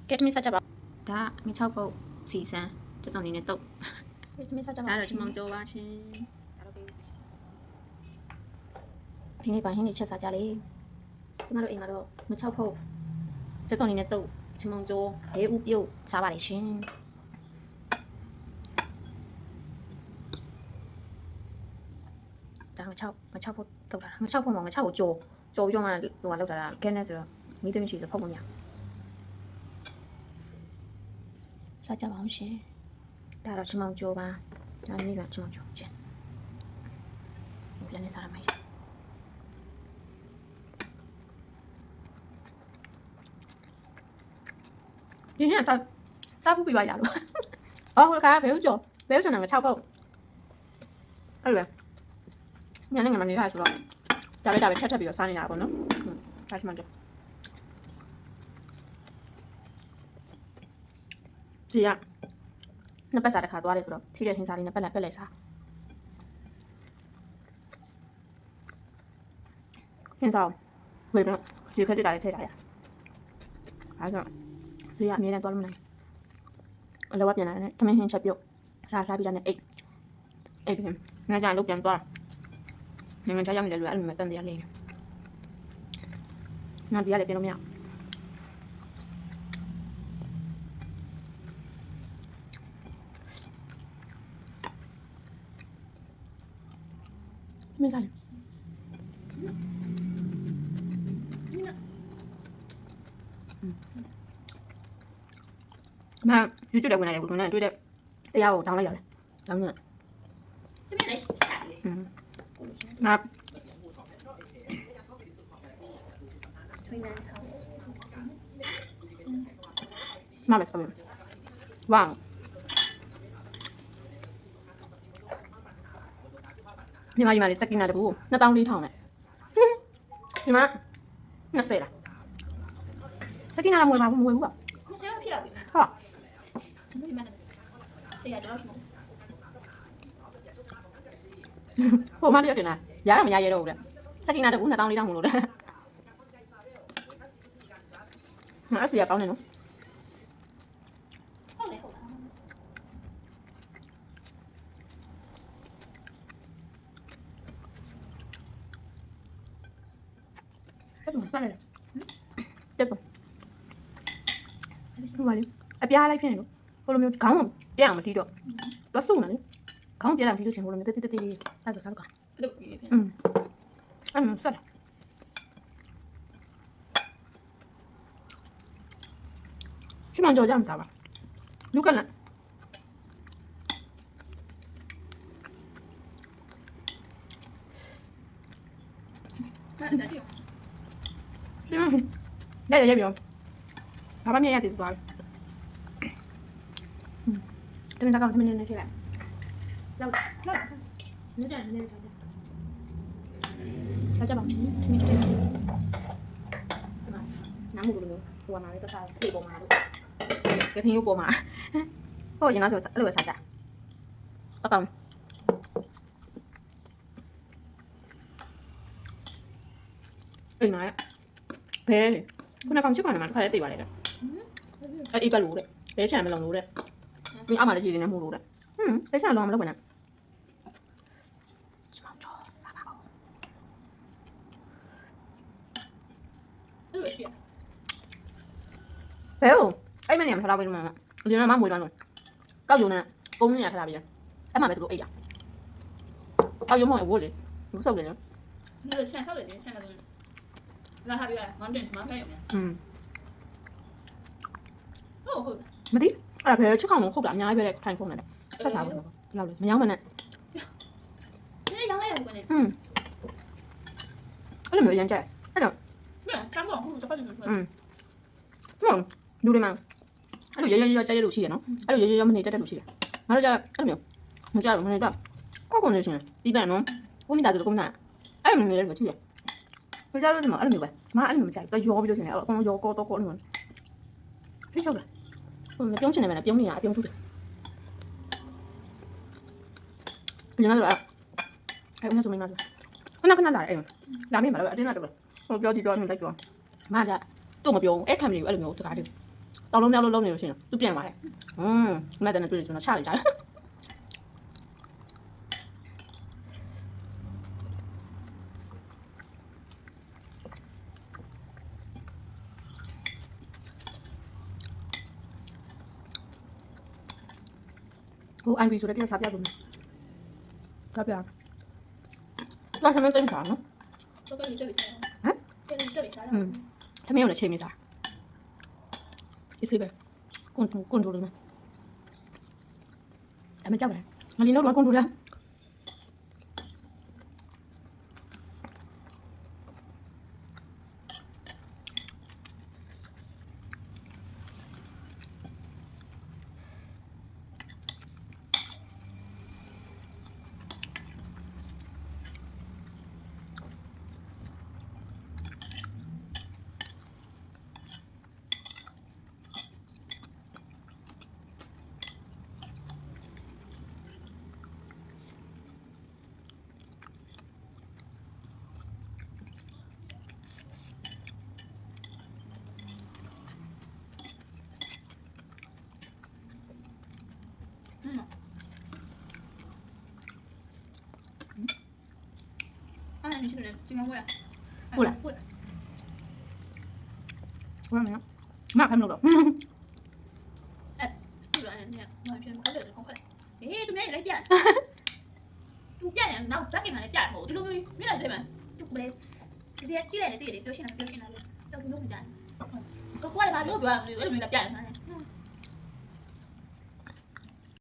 ကဲတမီဆက်ကြပါဒါငချောက်ပုတ်စီစမ်းတက်တော်နေနဲ့တုတ်ကဲတမီဆက်ကြပါဒါတော့ချမောင်ကျော်ပါရှင်ဒါတော့ဒီနေ့ပိုင်းဟင်းနေချက်စားကြလေကျမတို့အိမ်မှာတော့ငချောက်ပုတ်တက်တော်နေနဲ့တုတ်ချမောင်ကျော်လေးဦးပြုတ်စားပါလေရှင်ဒါငချောက်ပုတ်တုတ်တာငချောက်ပုတ်မှာငချောက်ကိုကြော်ပြီးတော့မှဟိုကလောက်တာကဲနဲ့ဆိုတော့မိသွင်းရှိဆိုဖုတ်မရစားကြပါအောင်ရှင်ဒါတော့ချမောင်ကျော်ပါဒါနေ့ကချမောင်ကျော်ကျန်ပြန်နေစားရမယ်ဒီနေ့စားဖို့ပြပါရလို့အော်ဟိုကဘယ်ဦးကျော်ဘယ်ဦးကျော်နာမ6ပုတ်အဲ့လိုညနေငါမနေရဆိုတော့ဒါပဲထပ်ပြီးတော့စားနေတာပေါ့နော်ဒါချမောင်ကျော်ဒီကနှစ်ပတ်စားတစ်ခါသွားတယ်ဆိုတော့ထိတဲ့ထင်းစားလေးနှစ်ပတ်လည်းပက်လိုက်စားထင်းစားဝေတော့ဒီခက်တက်တာလေးထည့်ထားရအဲဆိုဒီကအမြဲတမ်းသွားလို့မနိုင်အလောကပြန်လာတယ်ထမင်းဟင်းချက်ပြုတ်စားပြီးတာနဲ့အိတ်ပြန်ငါကြလို့ပြန်သွားငငချာရောက်နေတယ်လို့အဲ့လိုမျိုးတန်တရားလေးနောက်ဒီကလည်းပြန်လို့မရမင်းစားလေမရွှေ့တယ်ဝင်လာတယ်ဝင်လာတွေ့တဲ့တရားကိုတောင်းလိုက်ရတယ်တောင်းနေငါမမဆက်ဝမ်ဒီမှာလေးစက်ကင်နာတကူ2400နဲ့ဒီမှာ20လားစက်ကင်နာမွေးပါဘူးမွေးဘူးက20လောက်ဖြစ်လာပြီလားဟုတ်ဒီမှာတရားကြောက်လို့ဟိုမလေးရတင်လားရတော့မရရတော့ဘူးလေစက်ကင်နာတကူ2400မလို့တဲ့အဲ့စီရကောင်းနေနော်ဟုတ်တယ်ဟုတ်လားတက်တော့စားလိုက်တက်တော့ဟိုပါလေအပြားလိုက်ဖြစ်နေလို့ဟိုလိုမျိုးခေါင်းပြအောင်မတီးတော့သွားစုံတယ်လေခေါင်းပြလာမတီးလို့ရှင်ဟိုလိုမျိုးတေးလေးအဲ့ဆိုစားလို့ကောင်းအဲ့လိုကြီးဖြစ်အဲ့ဆက်ချမောင်ကျော်ကြမှာပါလူကလည်းရပြီဘာမှမရသေးဘူးသွားတယ်တမင်ကောင်တမင်နေထိလိုက်လောက်နေကြနေစားကြပါဦးတမင်ထိน้ำหมูดูဟိုမှာလည်းတခြားပြေပေါ်မှာလို့ကထင်းရုပ်ပေါ်မှာဟိုရင်တော့ဆိုအဲ့လိုပဲစားကြတော့ကောင်းအိမ်မှာဘဲလေခုနကောင်ချစ်ပါနေမှာတစ်ခါလေးသိပါလေတဲ့အဲ့အိပ်ပတ်လို့တဲ့ဘဲချန်မလုံလို့တဲ့ဒီအောက်မှာလည်းကြည်နေမှုလို့တဲ့ဘဲချန်လုံးမလုပ်ဘူးနဲ့ချမောင်ကျော်စားပါဦးအဲ့လိုဖြစ်ဘဲအဲ့မနေမှာထားပေးလို့မှာဒီမှာမွေးသွားလို့ကောက်ယုံနဲ့ပုံနေရထားပေးတယ်အဲ့မှာပဲသူတို့အိတ်တာကောက်ယုံမဟုတ်ဘူးလေဘူးစုပ်တယ်နော်你的钱少点，钱那种，让他别往正往偏用的。ဟုတ်ဟုတ်မသိအဲ့ဒါဘယ်ချစ်ကောင်လုံးခုတ်တာအများကြီးပဲထိုင်ခုံးနေတယ်ဆက်စားဘူးလောက်လို့မရောက်မနဲ့ဒီရောင်းလိုက်ရဘူးကနေအဲ့လိုမျိုးရမ်းကြက်အဲ့တော့မင်းစမ်းတော့ဟုတ်တယ်ပတ်တယ်ဆိုဟုတ်လူတွေမှာအဲ့လိုရကြက်လို့ရှိတယ်နော်အဲ့လိုရမနေတက်တယ်လို့ရှိတယ်ငါတို့ကြအဲ့လိုမျိုးမကြဘူးမနေတော့ကောက်ကုန်နေရှင်ပြီးတယ်နော်ကိုမိသားစုကိုမိသားအဲ့လိုမျိုးလည်းကြည့်ရကြလို့ဒီမှာအဲ့လိုမျိုးပဲငါအဲ့လိုမျိုးမကြိုက်ဘူးရောပြီးလို့ရှင်တယ်အကုန်ရောကောတော့ကောအဲ့လိုမျိုးစိတ်ချောက်တယ်မပြုံးချင်တယ်မလားပြုံးနေရအပြုံးထုတယ်ဒီမှာတော့အဲ့ဦးဆိုမင်းမဆိုခဏလာတယ်အဲ့လာမေးမှာတော့အတင်းလာတော့ဟိုပြောကြည့်တော့နေလိုက်ပြောမကတို့မပြောအဲ့ခံမလို့အဲ့လိုမျိုးစကားတွေ တောင်းလုံးမြောက်လို့လုံးနေလို့ရှိရင်သူပြန်သွားတယ်မက်တဲ့နဲ့တွေ့လို့ဆိုတော့ချလိုက်ကြတယ်ဟို IB ဆိုတဲ့တရားစားပြလို့စားပြတော့ထမင်းသိမ်းစားနော် 都跟你这里吃，啊？跟你这里吃。ထမင်းကိုလည်းချိန်မိစားဒီစီပဲကွန်ထရိုးလေးမှာဒါမှကြောက်တယ်ငါလင်းတော့ကွန်ထရိုးလား你是不是金光贵啊？过来，过来。我说没有，妈看不到。哎，这个人家完全快乐的很快。哎，这边也来变。都变了，拿咱给他来变后，这都没来对吗？都不来，这边进来的这里表现了，就这不弄不见。我过来吧，这个表演有没有变？